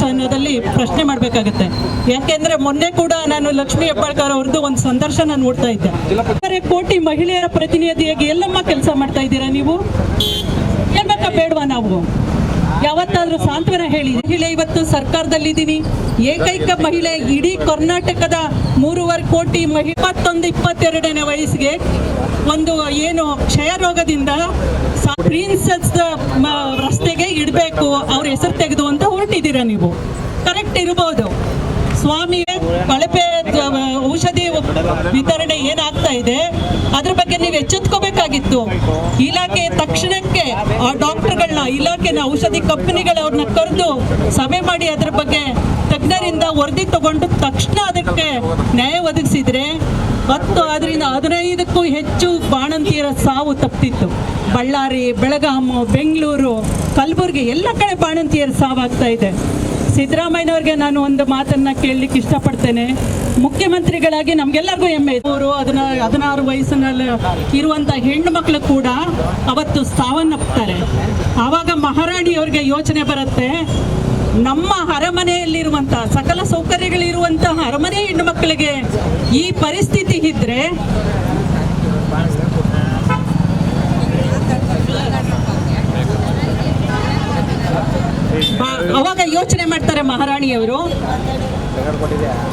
ಹೆಚ್ಚು ಅನ್ನೋದಲ್ಲಿ ಪ್ರಶ್ನೆ ಮಾಡಬೇಕಾಗುತ್ತೆ. ಯಾಕೆಂದ್ರೆ ಮೊನ್ನೆ ಕೂಡ ನಾನು ಲಕ್ಷ್ಮೀ ಹೆಬ್ಬಾಳ್ಕರ್ ಅವ್ರದ್ದು ಒಂದು ಸಂದರ್ಶನ ನೋಡ್ತಾ ಇದ್ದೆ. ಕೋಟಿ ಮಹಿಳೆಯರ ಪ್ರತಿನಿಧಿಯಾಗಿ ಎಲ್ಲಮ್ಮ ಕೆಲಸ ಮಾಡ್ತಾ ಇದ್ದೀರಾ ನೀವು? ಹೇಳ್ಬೇಕಾ ಬೇಡವಾ? ನಾವು ಯಾವತ್ತಾದ್ರೂ ಸಾಂತ್ವನ ಹೇಳಿ? ಮಹಿಳೆ ಇವತ್ತು ಸರ್ಕಾರದಲ್ಲಿದ್ದೀನಿ, ಏಕೈಕ ಮಹಿಳೆ ಇಡೀ ಕರ್ನಾಟಕದ 3.5 ಕೋಟಿ ಮಹಿಳೆ 21-22ನೇ ವಯಸ್ಸಿಗೆ ಒಂದು ಏನು ಕ್ಷಯ ರೋಗದಿಂದ ಪ್ರಿನ್ಸಸ್ ರಸ್ತೆಗೆ ಇಡಬೇಕು ಅವ್ರ ಹೆಸರು ತೆಗೆದು ಅಂತ ಹೊರಟಿದ್ದೀರಾ ನೀವು. ಕರೆಕ್ಟ್ ಇರ್ಬೋದು. ಸ್ವಾಮಿಗೆ ಕಳಪೆ ಔಷಧಿ ವಿತರಣೆ ಏನಾಗ್ತಾ ಇದೆ ಅದ್ರ ಬಗ್ಗೆ ನೀವು ಎಚ್ಚೆತ್ಕೋಬೇಕಾಗಿತ್ತು. ಇಲಾಖೆ ತಕ್ಷಣಕ್ಕೆ ಆ ಡಾಕ್ಟರ್ಗಳನ್ನ, ಇಲಾಖೆನ, ಔಷಧಿ ಕಂಪನಿಗಳವ್ರನ್ನ ಕರೆದು ಸಭೆ ಮಾಡಿ ಅದ್ರ ಬಗ್ಗೆ ತಜ್ಞರಿಂದ ವರದಿ ತಗೊಂಡು ತಕ್ಷಣ ಅದಕ್ಕೆ ನ್ಯಾಯ ಒದಗಿಸಿದ್ರೆ 15ಕ್ಕೂ ಹೆಚ್ಚು ಬಾಣಂತಿಯರ ಸಾವು ತಪ್ಪಿತ್ತು. ಬಳ್ಳಾರಿ, ಬೆಳಗಾಂ, ಬೆಂಗಳೂರು, ಕಲಬುರಗಿ ಎಲ್ಲ ಕಡೆ ಬಾಣಂತಿಯರ ಸಾವಾಗ್ತಾ ಇದೆ. ಸಿದ್ದರಾಮಯ್ಯನವ್ರಿಗೆ ನಾನು ಒಂದು ಮಾತನ್ನ ಕೇಳಲಿಕ್ಕೆ ಇಷ್ಟಪಡ್ತೇನೆ. ಮುಖ್ಯಮಂತ್ರಿಗಳಾಗಿ ನಮ್ಗೆಲ್ಲರಿಗೂ ಹೆಮ್ಮೆ. ಅವರು 16 ವಯಸ್ಸಿನಲ್ಲಿ ಇರುವಂತ ಹೆಣ್ಣು ಮಕ್ಕಳು ಕೂಡ ಅವತ್ತು ಸಾವನ್ನಪ್ತಾರೆ. ಆವಾಗ ಮಹಾರಾಣಿಯವ್ರಿಗೆ ಯೋಚನೆ ಬರುತ್ತೆ, ನಮ್ಮ ಅರಮನೆಯಲ್ಲಿರುವಂತ ಸಕಲ ಸೌಕರ್ಯಗಳಿರುವಂತಹ ಅರಮನೆ ಹೆಣ್ಣು ಮಕ್ಕಳಿಗೆ ಈ ಪರಿಸ್ಥಿತಿ ಇದ್ರೆ ಅವಾಗ ಯೋಚನೆ ಮಾಡ್ತಾರೆ ಮಹಾರಾಣಿಯವರು.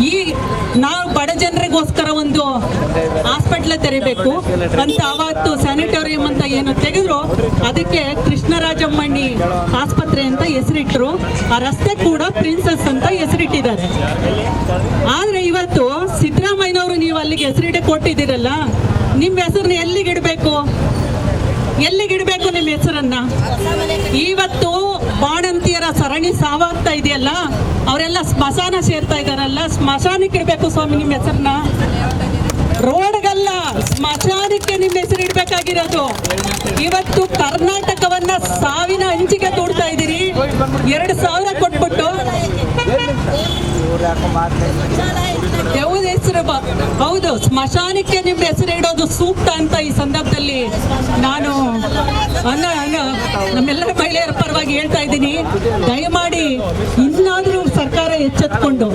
ಈ ನಾವು ಬಡ ಜನರಿಗೋಸ್ಕರ ಒಂದು ಹಾಸ್ಪಿಟ್ಲ್ ತೆರಿಬೇಕು ಅಂತ ಅವತ್ತು ಸ್ಯಾನಿಟೋರಿಯಂ ಅಂತ ಏನು ತೆಗೆದ್ರು, ಅದಕ್ಕೆ ಕೃಷ್ಣರಾಜಮ್ಮಣ್ಣಿ ಆಸ್ಪತ್ರೆ ಅಂತ ಹೆಸರಿಟ್ರು. ಆ ರಸ್ತೆ ಕೂಡ ಪ್ರಿನ್ಸಸ್ ಅಂತ ಹೆಸರಿಟ್ಟಿದ್ದಾರೆ. ಆದ್ರೆ ಇವತ್ತು ಸಿದ್ದರಾಮಯ್ಯನವರು ನೀವು ಅಲ್ಲಿಗೆ ಹೆಸರಿಡೆ ಕೊಟ್ಟಿದ್ದೀರಲ್ಲ, ನಿಮ್ಮ ಹೆಸರನ್ನ ಎಲ್ಲಿಗಿಡಬೇಕು ನಿಮ್ಮ ಹೆಸರನ್ನ? ಇವತ್ತು ಬಾಣಂತಿಯರ ಸರಣಿ ಸಾವಾಗ್ತಾ ಇದೆಯಲ್ಲ, ಅವರೆಲ್ಲ ಸ್ಮಶಾನ ಸೇರ್ತಾ ಇದಾರಲ್ಲ, ಸ್ಮಶಾನಕ್ಕೆ ಇಡಬೇಕು ಸ್ವಾಮಿ ನಿಮ್ಮ ಹೆಸರನ್ನ. ರೋಡ್ಗಲ್ಲ, ಸ್ಮಶಾನಕ್ಕೆ ನಿಮ್ಮ ಹೆಸರು ಇಡಬೇಕಾಗಿರೋದು. ಇವತ್ತು ಕರ್ನಾಟಕವನ್ನ ಸಾವಿನ ಅಂಚಿಗೆ ತೋಡ್ತಾ ಇದ್ದೀರಿ. 2,000 ಕೊಟ್ಬಿಟ್ಟು ಹೆಸರು ಹೌದು, ಸ್ಮಶಾನಕ್ಕೆ ನಿಮ್ಮ ಹೆಸರು ಇಡೋದು ಸೂಕ್ತ ಅಂತ ಈ ಸಂದರ್ಭದಲ್ಲಿ ನಾನು ನಮ್ಮೆಲ್ಲರ ಮಹಿಳೆಯರ ಪರವಾಗಿ ಹೇಳ್ತಾ ಇದ್ದೀನಿ. ದಯಮಾಡಿ ಇನ್ನಾದ್ರೂ ಸರ್ಕಾರ ಎಚ್ಚೆತ್ಕೊಂಡು,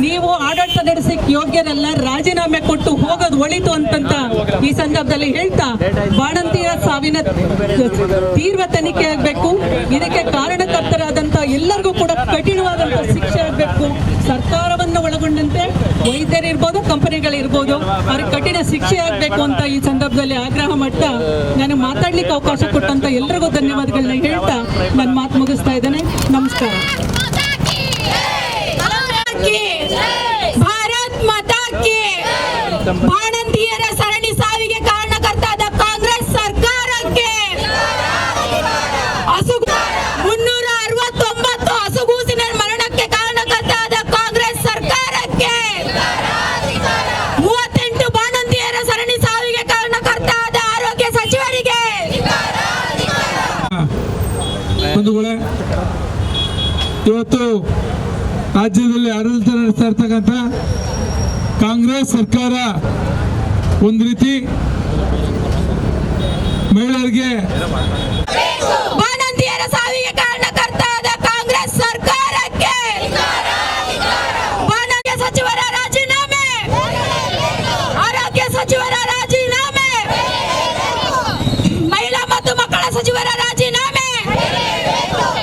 ನೀವು ಆಡಳಿತ ನಡೆಸಕ್ಕೆ ಯೋಗ್ಯರಲ್ಲ, ರಾಜೀನಾಮೆ ಕೊಟ್ಟು ಹೋಗೋದು ಒಳಿತು ಅಂತಂತ ಈ ಸಂದರ್ಭದಲ್ಲಿ ಹೇಳ್ತಾ, ಬಾಣಂತಿಯ ಸಾವಿನ ತೀವ್ರ ತನಿಖೆ ಆಗಬೇಕು. ಇದಕ್ಕೆ ಕಾರಣಕರ್ತರಾದಂತ ಎಲ್ಲರಿಗೂ ಕೂಡ ಕಠಿಣವಾದಂತ ಶಿಕ್ಷೆ ಆಗಬೇಕು. ಸರ್ಕಾರವನ್ನು ಒಳಗೊಂಡಂತೆ ವೈದ್ಯರಿರ್ಬೋದು, ಕಂಪನಿಗಳಿರ್ಬೋದು, ಅವ್ರಿಗೆ ಕಠಿಣ ಶಿಕ್ಷೆ ಆಗಬೇಕು ಅಂತ ಈ ಸಂದರ್ಭದಲ್ಲಿ ಆಗ್ರಹ ಮಾಡ್ತಾ ನಾನು ಮಾತಾಡ್ಲಿಕ್ಕೆ ಅವಕಾಶ ಕೊಟ್ಟಂತ ಎಲ್ರಿಗೂ ಧನ್ಯವಾದಗಳನ್ನ ಹೇಳ್ತಾ ನನ್ನ ಮಾತು ಮುಗಿಸ್ತಾ ಇದ್ದೇನೆ. ನಮಸ್ಕಾರ. ಭಾರತ್ ಮಾತಾ ಕಿ. ಬಾಣಂತಿಯರ ಸರಣಿ ಸಾವಿಗೆ ಕಾರಣಕರ್ತಾದ ಕಾಂಗ್ರೆಸ್ ಸರ್ಕಾರಕ್ಕೆ, 369 ಹಸುಗೂಸಿನ ಮರಣಕ್ಕೆ ಕಾರಣಕರ್ತಾದ ಕಾಂಗ್ರೆಸ್ ಸರ್ಕಾರಕ್ಕೆ, 38 ಬಾಣಂತಿಯರ ಸರಣಿ ಸಾವಿಗೆ ಕಾರಣಕರ್ತಾದ ಆರೋಗ್ಯ ಸಚಿವರಿಗೆ. ಇವತ್ತು ರಾಜ್ಯದಲ್ಲಿ ಆಡಳಿತ ನಡೆಸ್ತಾ ಇರ್ತಕ್ಕಂಥ ಕಾಂಗ್ರೆಸ್ ಸರ್ಕಾರ ಒಂದು ರೀತಿ ಮಹಿಳೆಯರಿಗೆ ಬಾಣಂತಿಯರ ಸಾವಿಗೆ ಕಾರಣ